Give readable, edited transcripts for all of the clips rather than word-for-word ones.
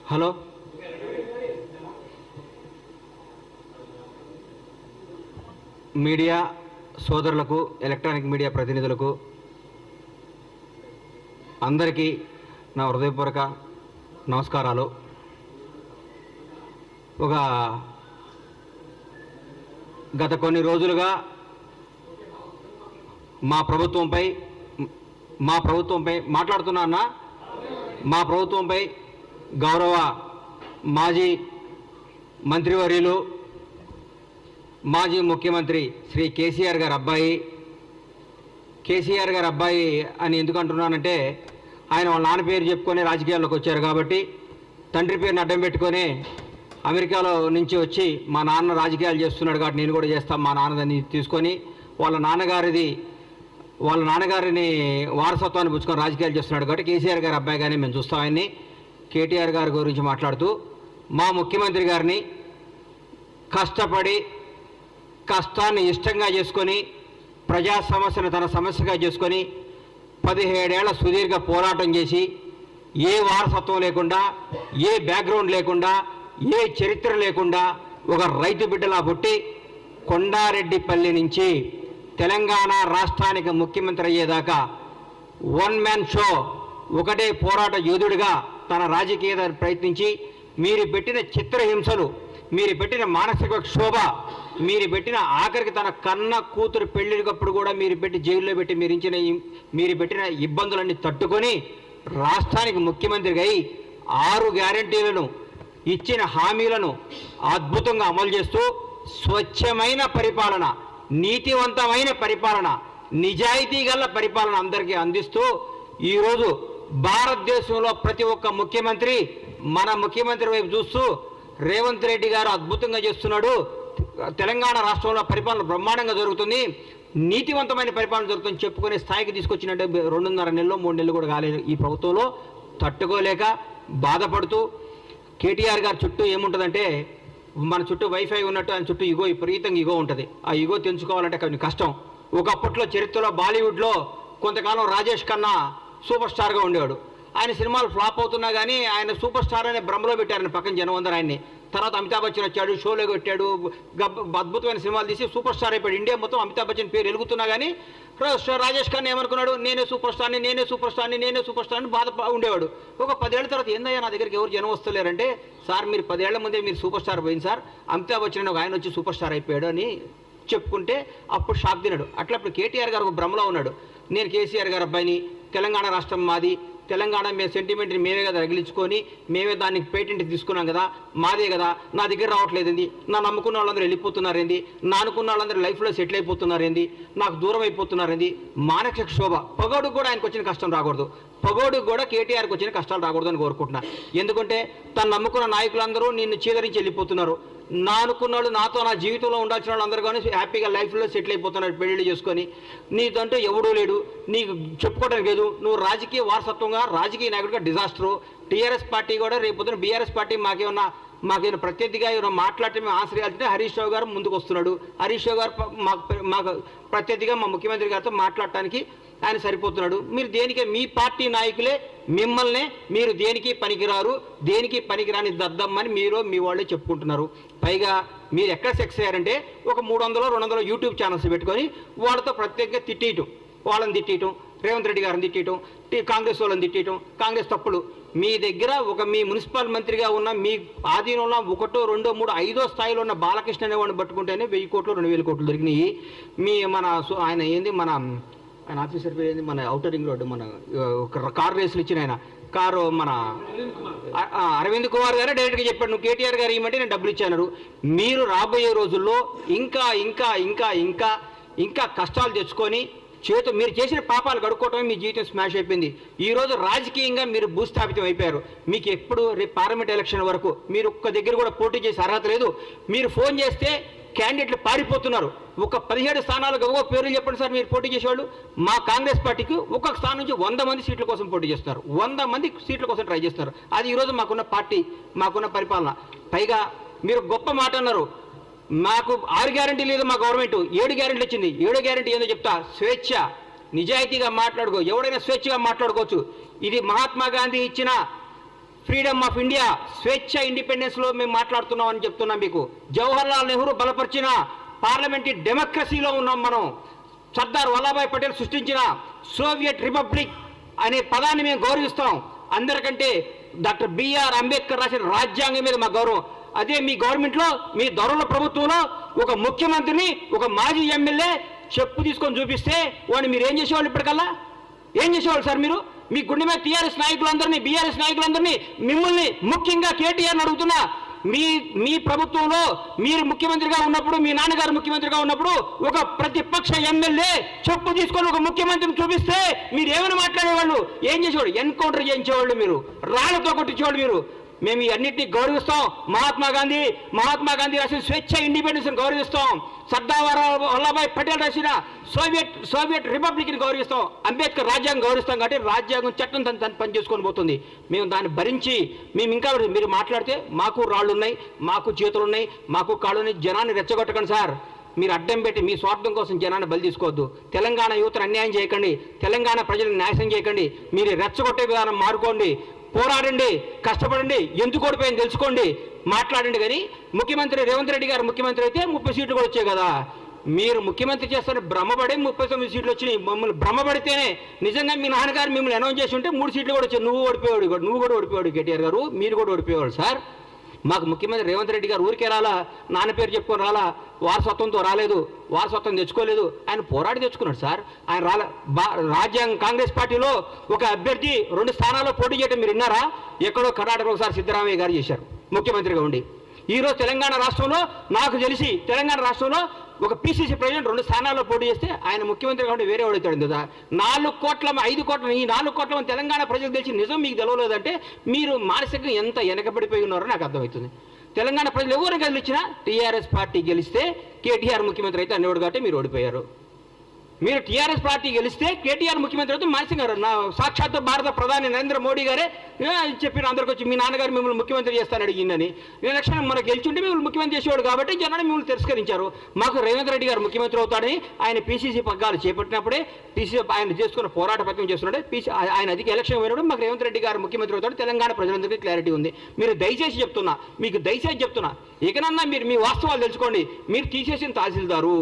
Hello, media సోదరులకు, electronic media ప్రతినిధులకు అందరికీ నా హృదయపూర్వక నమస్కారాలు. గత కొన్ని రోజులుగా మా ప్రభుత్వంపై మాట్లాడుతున్నా మా ప్రభుత్వంపై గౌరవ మాజీ మంత్రివర్యులు, మాజీ ముఖ్యమంత్రి శ్రీ కేసీఆర్ గారి అబ్బాయి అని ఎందుకు అంటున్నానంటే, ఆయన వాళ్ళ నాన్న పేరు చెప్పుకొని రాజకీయాల్లోకి వచ్చారు కాబట్టి, తండ్రి పేరుని అడ్డం పెట్టుకొని అమెరికాలో నుంచి వచ్చి మా నాన్న రాజకీయాలు చేస్తున్నాడు కాబట్టి నేను కూడా చేస్తాను మా నాన్నదని తీసుకొని వాళ్ళ నాన్నగారిని వారసత్వాన్ని పుచ్చుకొని రాజకీయాలు చేస్తున్నాడు కాబట్టి కేసీఆర్ గారి అబ్బాయిగానే మేము చూస్తాం ఆయన్ని. కేటీఆర్ గారి గురించి మాట్లాడుతూ మా ముఖ్యమంత్రి గారిని కష్టపడి కష్టాన్ని ఇష్టంగా చేసుకొని ప్రజా సమస్యను తన సమస్యగా చేసుకొని 17 ఏళ్ల సుదీర్ఘ పోరాటం చేసి ఏ వారసత్వం లేకుండా, ఏ బ్యాక్గ్రౌండ్ లేకుండా, ఏ చరిత్ర లేకుండా ఒక రైతు బిడ్డలా పుట్టి కొండారెడ్డిపల్లి నుంచి తెలంగాణ రాష్ట్రానికి ముఖ్యమంత్రి అయ్యేదాకా వన్ మ్యాన్ షో, ఒకటే పోరాట యోధుడిగా తన రాజకీయ ప్రయత్నించి మీరు పెట్టిన చిత్రహింసలు, మీరు పెట్టిన మానసిక క్షోభ, మీరు పెట్టిన ఆఖరికి తన కన్న కూతురు పెళ్లికప్పుడు కూడా మీరు పెట్టి జైల్లో పెట్టి మీరు పెట్టిన ఇబ్బందులన్నీ తట్టుకొని రాష్ట్రానికి ముఖ్యమంత్రిగా అయి 6 గ్యారంటీలను ఇచ్చిన హామీలను అద్భుతంగా అమలు చేస్తూ స్వచ్ఛమైన పరిపాలన, నీతివంతమైన పరిపాలన, నిజాయితీ గల పరిపాలన అందరికీ అందిస్తూ ఈరోజు భారతదేశంలో ప్రతి ఒక్క ముఖ్యమంత్రి మన ముఖ్యమంత్రి వైపు చూస్తూ రేవంత్ రెడ్డి గారు అద్భుతంగా చేస్తున్నాడు, తెలంగాణ రాష్ట్రంలో పరిపాలన బ్రహ్మాండంగా జరుగుతుంది, నీతివంతమైన పరిపాలన జరుగుతుంది చెప్పుకునే స్థాయికి తీసుకొచ్చినట్టు 2.5 నెలలు 3 నెలలు కూడా కాలేదు. ఈ ప్రభుత్వంలో తట్టుకోలేక బాధపడుతూ కేటీఆర్ గారి చుట్టూ ఏముంటుందంటే, మన చుట్టూ వైఫై ఉన్నట్టు ఆయన చుట్టూ విపరీతంగా ఈగో ఉంటుంది. ఆ ఈగో తెంచుకోవాలంటే కొంచెం కష్టం. ఒకప్పట్లో చరిత్రలో బాలీవుడ్లో కొంతకాలం రాజేష్ ఖన్నా సూపర్ స్టార్గా ఉండేవాడు. ఆయన సినిమాలు ఫ్లాప్ అవుతున్నా కానీ ఆయన సూపర్ స్టార్ అనే భ్రమలో పెట్టారని పక్కన జనం అందరూ ఆయన్ని. తర్వాత అమితాబ్ బచ్చన్ వచ్చాడు, షోలో కొట్టాడు, అద్భుతమైన సినిమాలు తీసి సూపర్ స్టార్ అయిపోయాడు. ఇండియా మొత్తం అమితాబ్ బచ్చన్ పేరు ఎలుగుతున్నా కానీ రాజేష్ ఖన్నా ఏమనుకున్నాడు, నేనే సూపర్ స్టార్ని బాధ ఉండేవాడు. ఒక 10 ఏళ్ల తర్వాత ఏందయ్యా నా దగ్గరికి ఎవరు జనం వస్తలేరంటే, సార్ మీరు 10 ఏళ్ల ముందే మీరు సూపర్ స్టార్ పోయింది సార్, అమితాబ్ బచ్చన్ ఒక ఆయన వచ్చి సూపర్ స్టార్ అయిపోయాడు అని చెప్పుకుంటే అప్పుడు షాక్ తిన్నాడు. అట్లా ఇప్పుడు కేటీఆర్ గారు ఒక భ్రమలో ఉన్నాడు. నేను కేసీఆర్ గారి అబ్బాయిని, తెలంగాణ రాష్ట్రం మాది, తెలంగాణ మేము సెంటిమెంట్ని మేమే కదా రగిలించుకొని మేమే దానికి పేటెంట్ తీసుకున్నాం కదా, మాదే కదా, నా దగ్గర రావట్లేదండి, నా నమ్ముకున్న వాళ్ళందరూ వెళ్ళిపోతున్నారేంది, నా అనుకున్న వాళ్ళందరూ లైఫ్లో సెటిల్ అయిపోతున్నారేంది, నాకు దూరం అయిపోతున్నారేంది, మానసిక శోభ. పగోడుకు కూడా ఆయనకు వచ్చిన కష్టం రాకూడదు, పగోడుకు కూడా కేటీఆర్కి వచ్చిన కష్టాలు రాకూడదు అని కోరుకుంటున్నా. ఎందుకంటే తను నమ్ముకున్న నాయకులందరూ నిన్ను చీదరించి వెళ్ళిపోతున్నారు. నా అనుకున్న వాళ్ళు, నాతో నా జీవితంలో ఉండాల్సిన వాళ్ళు అందరూ కానీ హ్యాపీగా లైఫ్లో సెటిల్ అయిపోతున్నారు పెళ్ళిళ్ళు చేసుకొని. నీదంటూ ఎవడూ లేడు, నీకు చెప్పుకోవడానికి లేదు, నువ్వు రాజకీయ వారసత్వంగా రాజకీయ నాయకుడిగా డిజాస్టరు. టీఆర్ఎస్ పార్టీ కూడా రేపొద్దున బీఆర్ఎస్ పార్టీ మాకేమన్నా ప్రత్యర్థిగా ఏమైనా మాట్లాడితే మేము ఆశ్రయాలంటే హరీష్ రావు గారు ముందుకు వస్తున్నాడు. హరీష్ రావు గారు మాకు ప్రత్యర్థిగా మా ముఖ్యమంత్రి గారితో మాట్లాడటానికి ఆయన సరిపోతున్నాడు. మీరు దేనికి, మీ పార్టీ నాయకులే మిమ్మల్ని మీరు దేనికి పనికిరారు, దేనికి పనికిరాని దద్దమ్మని మీరు మీ వాళ్ళే చెప్పుకుంటున్నారు. పైగా మీరు ఎక్కడ సెక్స్ అయ్యారంటే ఒక 300-200 యూట్యూబ్ ఛానల్స్ పెట్టుకొని వాళ్ళతో ప్రత్యేకంగా తిట్టేయటం, వాళ్ళని తిట్టేయటం, రేవంత్ రెడ్డి గారిని తిట్టేయటం, కాంగ్రెస్ వాళ్ళని తిట్టేయటం, కాంగ్రెస్ తప్పులు. మీ దగ్గర మీ మున్సిపల్ మంత్రిగా ఉన్న మీ ఆధీనంలో 1, 2, 3, 5వ స్థాయిలో ఉన్న బాలకృష్ణ అనేవాడిని పట్టుకుంటేనే 1000 కోట్లు 2000 కోట్లు దొరికినాయి. ఆయన ఏంది ఆయన ఆఫీసర్ పేరు ఏంది, మన ఔటర్ రింగ్ రోడ్డు మన కారు రేసులు ఇచ్చిన ఆయన కారు మన అరవింద్ కుమార్ గారే డైరెక్ట్గా చెప్పాడు, నువ్వు కేటీఆర్ గారు ఇవ్వమంటే నేను డబ్బులు ఇచ్చాను. మీరు రాబోయే రోజుల్లో ఇంకా ఇంకా ఇంకా ఇంకా ఇంకా కష్టాలు తెచ్చుకొని మీరు చేసిన పాపాలు గడుక్కోవటమే మీ జీవితం స్మాష్ అయిపోయింది. ఈరోజు రాజకీయంగా మీరు భూస్థాపితం అయిపోయారు. మీకు ఎప్పుడు రేపు పార్లమెంట్ ఎలక్షన్ వరకు మీరు ఒక్క దగ్గర కూడా పోటీ చేసే అర్హత లేదు. మీరు ఫోన్ చేస్తే క్యాండిడేట్లు పారిపోతున్నారు. ఒక 17 స్థానాలకు ఒక పేర్లు చెప్పండి సార్ మీరు పోటీ చేసేవాళ్ళు. మా కాంగ్రెస్ పార్టీకి ఒక్కొక్క స్థానం నుంచి 100 మంది సీట్ల కోసం పోటీ చేస్తున్నారు, 100 మంది సీట్ల కోసం ట్రై చేస్తున్నారు. అది ఈరోజు మాకున్న పార్టీ, మాకున్న పరిపాలన. పైగా మీరు గొప్ప మాట అన్నారు, మాకు 6 గ్యారెంటీ లేదు మా గవర్నమెంట్, 7 గ్యారెంటీలు ఇచ్చింది. 7వ గ్యారెంటీ ఏందో చెప్తా, స్వేచ్ఛ, నిజాయితీగా మాట్లాడుకో, ఎవడైనా స్వేచ్ఛగా మాట్లాడుకోవచ్చు. ఇది మహాత్మా గాంధీ ఇచ్చిన ఫ్రీడమ్ ఆఫ్ ఇండియా, స్వేచ్ఛ, ఇండిపెండెన్స్లో మేము మాట్లాడుతున్నామని చెప్తున్నాం మీకు. జవహర్లాల్ నెహ్రూ బలపరిచిన పార్లమెంటరీ డెమోక్రసీలో ఉన్నాం మనం. సర్దార్ వల్లభాయ్ పటేల్ సృష్టించిన సోవియట్ రిపబ్లిక్ అనే పదాన్ని మేము గౌరవిస్తాం. అందరికంటే డాక్టర్ బిఆర్ అంబేద్కర్ రాసిన రాజ్యాంగం మీద మా గౌరవం. అదే మీ గవర్నమెంట్లో, మీ దొరల ప్రభుత్వంలో ఒక ముఖ్యమంత్రిని, ఒక మాజీ ఎమ్మెల్యే చెప్పు తీసుకొని చూపిస్తే వాడిని మీరు ఏం చేసేవాళ్ళు? ఇప్పటికల్లా ఏం చేసేవాళ్ళు సార్ మీరు? మీ గుండె మీద టీఆర్ఎస్ నాయకులందరినీ, బీఆర్ఎస్ నాయకులందరినీ, మిమ్మల్ని ముఖ్యంగా కేటీఆర్ని అడుగుతున్నా, మీ ప్రభుత్వంలో మీరు ముఖ్యమంత్రిగా ఉన్నప్పుడు, మీ నాన్నగారు ముఖ్యమంత్రిగా ఉన్నప్పుడు ఒక ప్రతిపక్ష ఎమ్మెల్యే చెప్పు తీసుకొని ఒక ముఖ్యమంత్రిని చూపిస్తే మీరు ఏమైనా మాట్లాడేవాళ్ళు? ఏం చేసేవాళ్ళు? ఎన్కౌంటర్ చేయించేవాళ్ళు మీరు, రాళ్లతో కొట్టించేవాళ్ళు మీరు. మేము ఈ అన్నింటినీ గౌరవిస్తాం. మహాత్మా గాంధీ రాసిన స్వేచ్ఛ, ఇండిపెండెన్స్ గౌరవిస్తాం. సర్దార్ వల్లభాయ్ పటేల్ రాసిన సోవియట్ రిపబ్లిక్ని గౌరవిస్తాం. అంబేద్కర్ రాజ్యాంగం గౌరవిస్తాం. కాబట్టి రాజ్యాంగం చట్టం తను పని చేసుకొని పోతుంది. మేము దాన్ని భరించి మేము ఇంకా మీరు మాట్లాడితే మాకు రాళ్ళు ఉన్నాయి, మాకు చేతులు ఉన్నాయి, మాకు కాళ్ళు ఉన్నాయి. జనాన్ని రెచ్చగొట్టకండి సార్. మీరు అడ్డం పెట్టి మీ స్వార్థం కోసం జనాన్ని బలి తీసుకోవద్దు. తెలంగాణ యువతను అన్యాయం చేయకండి, తెలంగాణ ప్రజలను నాశనం చేయకండి. మీరు రెచ్చగొట్టే విధానం మారుకోండి, పోరాడండి, కష్టపడండి, ఎందుకు ఓడిపోయింది తెలుసుకోండి, మాట్లాడండి. కానీ ముఖ్యమంత్రి రేవంత్ రెడ్డి గారు ముఖ్యమంత్రి అయితే 30 సీట్లు కూడా వచ్చాయి కదా. మీరు ముఖ్యమంత్రి చేస్తారని భ్రమపడి 39 సీట్లు వచ్చినాయి. మమ్మల్ని భ్రమపడితేనే నిజంగా మీ నాన్నగారు మిమ్మల్ని అనౌన్స్ చేసి ఉంటే 3 సీట్లు కూడా వచ్చాయి. నువ్వు కూడా ఓడిపోయాడు కేటీఆర్ గారు, మీరు కూడా ఓడిపోయేవాడు సార్. మాకు ముఖ్యమంత్రి రేవంత్ రెడ్డి గారు ఊరికే రాలా, నాన్న పేరు చెప్పుకొని రాలా, వారసత్వంతో రాలేదు, వారసత్వం తెచ్చుకోలేదు. ఆయన పోరాడి తెచ్చుకున్నాడు సార్. ఆయన రాజ్యాంగ కాంగ్రెస్ పార్టీలో ఒక అభ్యర్థి 2 స్థానాల్లో పోటీ చేయడం మీరు విన్నారా? ఎక్కడో కర్ణాటక ఒకసారి సిద్ధరామయ్య గారు చేశారు ముఖ్యమంత్రిగా ఉండి. ఈరోజు తెలంగాణ రాష్ట్రంలో నాకు తెలిసి తెలంగాణ రాష్ట్రంలో ఒక పిసిసి ప్రెసిడెంట్ 2 స్థానాల్లో పోటీ చేస్తే ఆయన ముఖ్యమంత్రి కాబట్టి వేరే వాడుతాడు కదా. 5 కోట్ల ఈ 4 కోట్ల తెలంగాణ ప్రజలకు తెలిసి నిజం మీకు తెలవలేదంటే మీరు మానసికంగా ఎంత వెనకబడిపోయి ఉన్నారో నాకు అర్థమవుతుంది. తెలంగాణ ప్రజలు ఎవరు గెలిచినా టీఆర్ఎస్ పార్టీ గెలిస్తే కేటీఆర్ ముఖ్యమంత్రి అయితే అనేవాడు కాబట్టి మీరు ఓడిపోయారు. మీరు టీఆర్ఎస్ పార్టీ గెలిస్తే కేటీఆర్ ముఖ్యమంత్రి అయితే మానసికంగా సాక్షాత్తు భారత ప్రధాని నరేంద్ర మోడీ గారే చెప్పిన అందరికి వచ్చి మీ నాన్నగారు మిమ్మల్ని ముఖ్యమంత్రి చేస్తాను అడిగిందని. ఎలక్షన్ మనకు గెలిచుంటే మిమ్మల్ని ముఖ్యమంత్రి చేసేవాడు కాబట్టి జనాన్ని మిమ్మల్ని తిరస్కరించారు. మాకు రేవంత్ రెడ్డి గారు ముఖ్యమంత్రి అవుతాడని ఆయన పీసీసీ పగ్గాలు చేపట్టినప్పుడే పీసీసీ ఆయన చేసుకున్న పోరాట పత్రం చేస్తున్నాడే ఆయన అధిక ఎలక్షన్ పోయినప్పుడు మాకు రేవంత్ రెడ్డి గారు ముఖ్యమంత్రి అవుతాడు. తెలంగాణ ప్రజలందరికీ క్లారిటీ ఉంది. మీరు దయచేసి చెప్తున్నా, మీకు దయచేసి చెప్తున్నా, ఇకనన్నా మీరు మీ వాస్తవాలు తెలుసుకోండి. మీరు తీసేసిన తహసీల్దారు,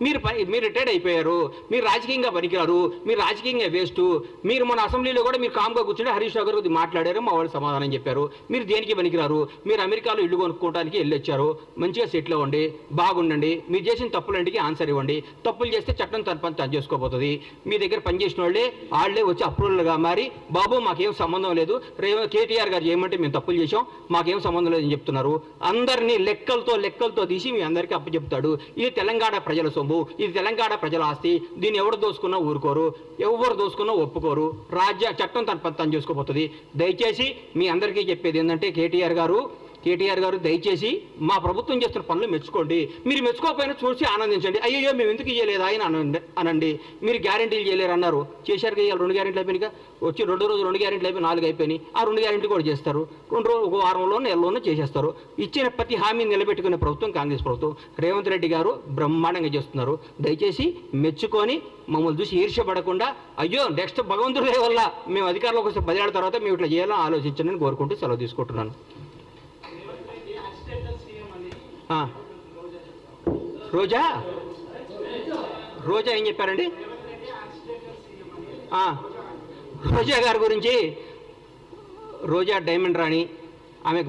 మీరు రిటైర్డ్ అయిపోయారు, మీరు రాజకీయంగా పనికిరారు, మీరు రాజకీయంగా వేస్ట్. మీరు మన అసెంబ్లీలో కూడా మీరు కామ్గా కూర్చుంటే హరీష్ రావు గారు మాట్లాడారు, మా వాళ్ళు సమాధానం చెప్పారు. మీరు దేనికి పనికిరారు, మీరు అమెరికాలో ఇల్లు కొనుక్కోవడానికి వెళ్ళొచ్చారు, మంచిగా సెటిల్ అవ్వండి, బాగుండండి. మీరు చేసిన తప్పులంటికి ఆన్సర్ ఇవ్వండి. తప్పులు చేస్తే చట్టం తన పని తను చేసుకోబోతుంది. మీ దగ్గర పనిచేసిన వాళ్ళే వచ్చి అప్రూవల్గా మారి బాబు మాకేం సంబంధం లేదు, కేటీఆర్ గారు చేయమంటే మేము తప్పులు చేసాం, మాకేం సంబంధం లేదని చెప్తున్నారు. అందరినీ లెక్కలతో తీసి మీ అందరికీ అప్పచెప్తాడు. ఇది తెలంగాణ ప్రజల సొమ్ము, ఇది తెలంగాణ ప్రజల ఆస్తి. దీన్ని ఎవరు దోసుకున్నా ఊరుకోరు, ఎవరు దోసుకున్నా ఒప్పుకోరు. చట్టం తను చేసుకోబోతుంది. దయచేసి మీ అందరికీ చెప్పేది ఏంటంటే కేటీఆర్ గారు దయచేసి మా ప్రభుత్వం చేస్తున్న పనులు మెచ్చుకోండి. మీరు మెచ్చుకోకపోయినా చూసి ఆనందించండి. అయ్యో మేము ఎందుకు చేయలేదా అని అనండి. మీరు గ్యారెంటీలు చేయలేరు అన్నారు, చేశారు కదా. 2 గ్యారెంటీలు అయిపోయినాయి, వచ్చి 2 రోజులు 2 గ్యారెంటీలు అయిపోయి 4 అయిపోయినాయి. ఆ 2 గ్యారెంటీ కూడా చేస్తారు. 2 రోజులు, 1 వారంలో, నెలలోనూ చేసేస్తారు. ఇచ్చిన ప్రతి హామీని నిలబెట్టుకునే ప్రభుత్వం కాంగ్రెస్ ప్రభుత్వం. రేవంత్ రెడ్డి గారు బ్రహ్మాండంగా చేస్తున్నారు. దయచేసి మెచ్చుకొని మమ్మల్ని చూసి ఈర్ష్యపడకుండా అయ్యో నెక్స్ట్ భగవంతుడి వల్ల మేము అధికారంలోకి వస్తే 10 ఏళ్ల తర్వాత మేము ఇట్లా చేయాలని ఆలోచించండి కోరుకుంటూ సెలవు తీసుకుంటున్నాను. రోజా ఏం చెప్పారండి? రోజా గారి గురించి, రోజా డైమండ్ రాణి, ఆమె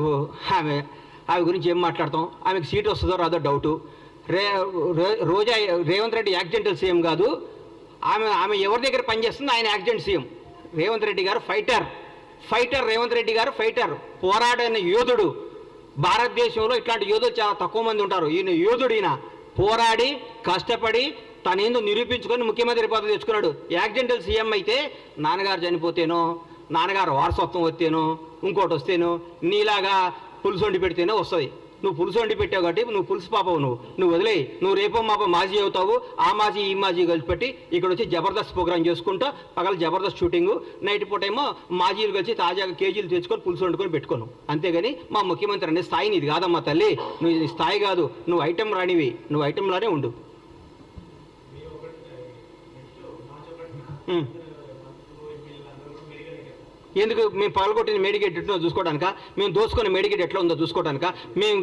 గురించి ఏం మాట్లాడతాం? ఆమెకు సీట్ వస్తుందో రాదో డౌటు. రోజా రేవంత్ రెడ్డి యాక్సిడెంటల్ సీఎం కాదు. ఆమె ఎవరి దగ్గర పనిచేస్తుంది? ఆయన యాక్సిడెంట్ సీఎం. రేవంత్ రెడ్డి గారు ఫైటర్. రేవంత్ రెడ్డి గారు ఫైటర్, పోరాడిన యోధుడు. భారతదేశంలో ఇట్లాంటి యోధులు చాలా తక్కువ మంది ఉంటారు. ఈయన యోధుడు. ఈయన పోరాడి కష్టపడి తనేందో నిరూపించుకొని ముఖ్యమంత్రి పదవి తెచ్చుకున్నాడు. యాక్సిడెంటల్ సీఎం అయితే నాన్నగారు చనిపోతేనో, నాన్నగారు వారసత్వం వస్తేనో, ఇంకోటి వస్తేనో, నీలాగా పులుసు వండి పెడితేనే వస్తుంది. నువ్వు పులుసు వండి పెట్టావు కాబట్టి నువ్వు పులుసు పాపవు. నువ్వు వదిలేయి. నువ్వు రేపో మాపో మాజీ అవుతావు. ఆ మాజీ ఈ మాజీ కలిసి పెట్టి ఇక్కడ వచ్చి జబర్దస్త్ ప్రోగ్రామ్ చేసుకుంటూ పగల జబర్దస్త్ షూటింగు, నైట్ పూట ఏమో మాజీలు కలిసి తాజాగా కేజీలు తెచ్చుకొని పులుసు వండుకొని పెట్టుకోను. అంతేగాని మా ముఖ్యమంత్రి అనే స్థాయి నీది కాదమ్మా తల్లి. నువ్వు స్థాయి కాదు, నువ్వు ఐటెం రానివి, నువ్వు ఐటెంలానే ఉండు. ఎందుకు మేము పగలగొట్టిన మేడిగేట్ ఎట్లా చూసుకోవడానిక, మేము దోసుకున్న మేడిగేట్ ఎట్లా ఉందో చూసుకోవడానిక, మేము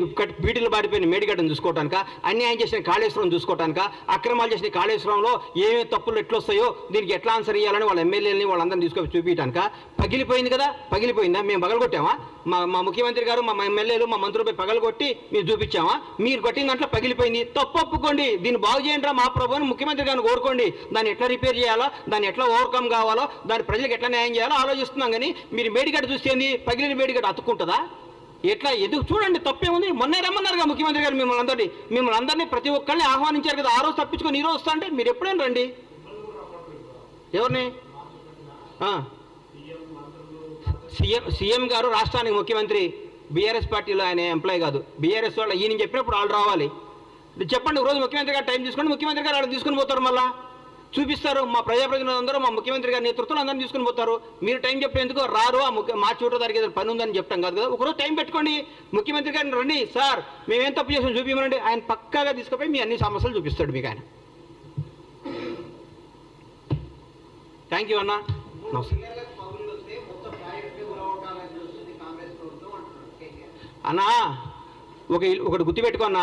బీటీలు బారిపోయిన మేడిగడ్డను చూసుకోవడానిక, అన్యాయం చేసిన కాళేశ్వరం చూసుకోవడానిక, అక్రమాలు చేసిన కాళేశ్వరంలో ఏమేమి తప్పులు ఎట్లా వస్తాయో దీనికి ఎట్లా ఆన్సర్ ఇవ్వాలని వాళ్ళ ఎమ్మెల్యేలని వాళ్ళందరినీ తీసుకొని చూపించడానిక. పగిలిపోయింది కదా, పగిలిపోయిందా? మేము పగలగొట్టామా? మా ముఖ్యమంత్రి గారు మా ఎమ్మెల్యేలు మా మంత్రులపై పగలగొట్టి మేము చూపించామా? మీరు కొట్టిన దాంట్లో పగిలిపోయింది, తప్పు ఒప్పుకోండి, దీన్ని బాగు చేయండి మా ప్రభుత్వం ముఖ్యమంత్రి గారిని కోరుకోండి. దాన్ని ఎట్లా రిపేర్ చేయాలో, దాన్ని ఎట్లా ఓవర్కమ్ కావాలో, దాని ప్రజలకు ఎట్లా న్యాయం చేయాలో ఆలోచిస్తున్నాం. కానీ మీరు మేడిగడ్డ చూస్తేంది, పగిలిన మేడిగడ్డ అతుక్కుంటుందా? ఎట్లా ఎదుగు చూడండి, తప్పేముంది? మొన్నే రమ్మన్నారుగా ముఖ్యమంత్రి గారు మిమ్మల్ని అందరినీ ప్రతి ఒక్కరిని ఆహ్వానించారు కదా. ఆ రోజు తప్పించుకొని ఈ రోజు వస్తా అంటే మీరు ఎప్పుడైనా రండి. ఎవరిని? సీఎం గారు రాష్ట్రానికి ముఖ్యమంత్రి, బీఆర్ఎస్ పార్టీలో ఆయన ఎంప్లాయ్ కాదు. బీఆర్ఎస్ వాళ్ళు ఈయన చెప్పినప్పుడు వాళ్ళు రావాలి. చెప్పండి, రోజు ముఖ్యమంత్రి గారు టైం తీసుకోండి, ముఖ్యమంత్రి గారు వాళ్ళు తీసుకుని పోతారు, మళ్ళీ చూపిస్తారు. మా ప్రజాప్రతినిధులందరూ మా ముఖ్యమంత్రి గారి నేతృత్వంలో అందరినీ తీసుకుని పోతారు. మీరు టైం చెప్పేందుకు రారు. మార్చి 1వ తారీఖు ఏదైనా పని ఉందని చెప్తాం కాదు కదా. ఒకరోజు టైం పెట్టుకోండి, ముఖ్యమంత్రి గారిని రండి, సార్ మేమేం తప్పు చేసాం చూపించమనండి. ఆయన పక్కాగా తీసుకుపోయి మీ అన్ని సమస్యలు చూపిస్తాడు మీకు ఆయన. థ్యాంక్ యూ అన్న. అన్నా ఒకటి గుర్తుపెట్టుకున్నా,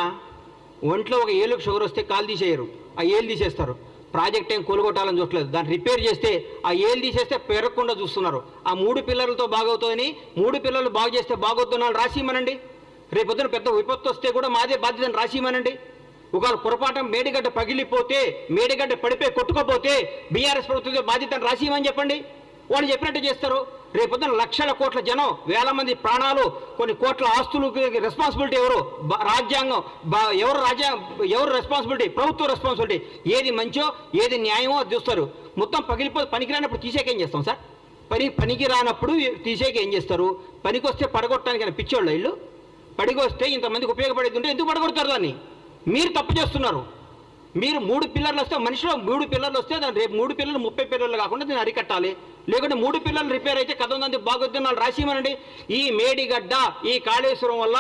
ఒంట్లో ఒక ఏళ్ళకి షుగర్ వస్తే కాలు తీసేయరు, ఆ ఏళ్ళు తీసేస్తారు. ప్రాజెక్ట్ ఏం కూలగొట్టాలని చూడలేదు, దాన్ని రిపేర్ చేస్తే ఆ ఏళ్ళు తీసేస్తే పెరగకుండా చూస్తున్నారు. ఆ 3 పిల్లలతో బాగవుతుందని 3 పిల్లలు బాగు చేస్తే బాగొద్దున్నాను రాసిమనండి. రేపొద్దున పెద్ద విపత్తు వస్తే కూడా మాదే బాధ్యతను రాసిమనండి. ఒకవేళ పొరపాటు మేడిగడ్డ పగిలిపోతే, మేడిగడ్డ పడిపోయి కొట్టుకోపోతే బీఆర్ఎస్ ప్రభుత్వం బాధ్యతను రాసిమని చెప్పండి. వాళ్ళు చెప్పినట్టు చేస్తారు. రేపొద్దున లక్షల కోట్ల జనం, వేల మంది ప్రాణాలు, కొన్ని కోట్ల ఆస్తులు రెస్పాన్సిబిలిటీ ఎవరు? రాజ్యాంగం. ఎవరు రెస్పాన్సిబిలిటీ? ప్రభుత్వ రెస్పాన్సిబిలిటీ. ఏది మంచో ఏది న్యాయమో అది చూస్తారు. మొత్తం పనికిరానప్పుడు తీసేకేం చేస్తాం సార్? పనికి రానప్పుడు తీసేకి ఏం చేస్తారు? పనికి వస్తే పడగొట్టడానికి పిచ్చోళ్ళు ఇల్లు. పడికొస్తే ఇంతమందికి ఉపయోగపడేది ఉంటే ఎందుకు పడగొడతారు దాన్ని? మీరు తప్పు చేస్తున్నారు. మీరు 3 పిల్లర్లు వస్తే, మనిషిలో 3 పిల్లర్లు వస్తే దాన్ని రేపు 3 పిల్లలు 30 పిల్లర్లు కాకుండా దీన్ని అరికట్టాలి. లేకుంటే 3 పిల్లలు రిపేర్ అయితే కథ ఉందని బాగొద్దున్నాళ్ళు రాసిమనండి. ఈ మేడిగడ్డ, ఈ కాళేశ్వరం వల్ల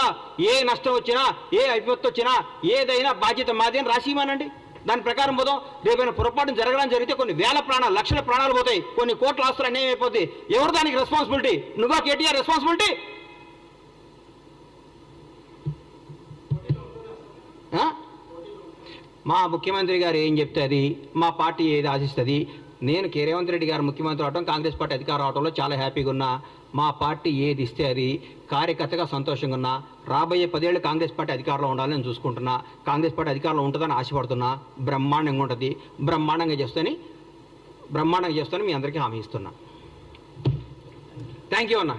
ఏ నష్టం వచ్చినా, ఏ విపత్తు వచ్చినా ఏదైనా బాధ్యత మాది అని రాసిమనండి. దాని ప్రకారం పోదాం. రేపైనా పొరపాటు జరగడం జరిగితే కొన్ని వేల ప్రాణాలు, లక్షల ప్రాణాలు పోతాయి, కొన్ని కోట్ల ఆస్తులు అన్యాయం అయిపోతాయి. ఎవరు దానికి రెస్పాన్సిబిలిటీ? నువ్వా కేటీఆర్ రెస్పాన్సిబిలిటీ? మా ముఖ్యమంత్రి గారు ఏం చెప్తే అది, మా పార్టీ ఏది ఆశిస్తుంది. నేను రేవంత్ రెడ్డి గారు ముఖ్యమంత్రి అవడం, కాంగ్రెస్ పార్టీ అధికారం అవడంలో చాలా హ్యాపీగా ఉన్నా. మా పార్టీ ఏది ఇస్తే అది కార్యకర్తగా సంతోషంగా ఉన్నా. రాబోయే 10 ఏళ్ళు కాంగ్రెస్ పార్టీ అధికారంలో ఉండాలని నేను చూసుకుంటున్నా. కాంగ్రెస్ పార్టీ అధికారంలో ఉంటుందని ఆశపడుతున్నా. బ్రహ్మాండంగా ఉంటుంది, బ్రహ్మాండంగా చేస్తానని మీ అందరికీ హామీ ఇస్తున్నా. థ్యాంక్ యూ అన్న.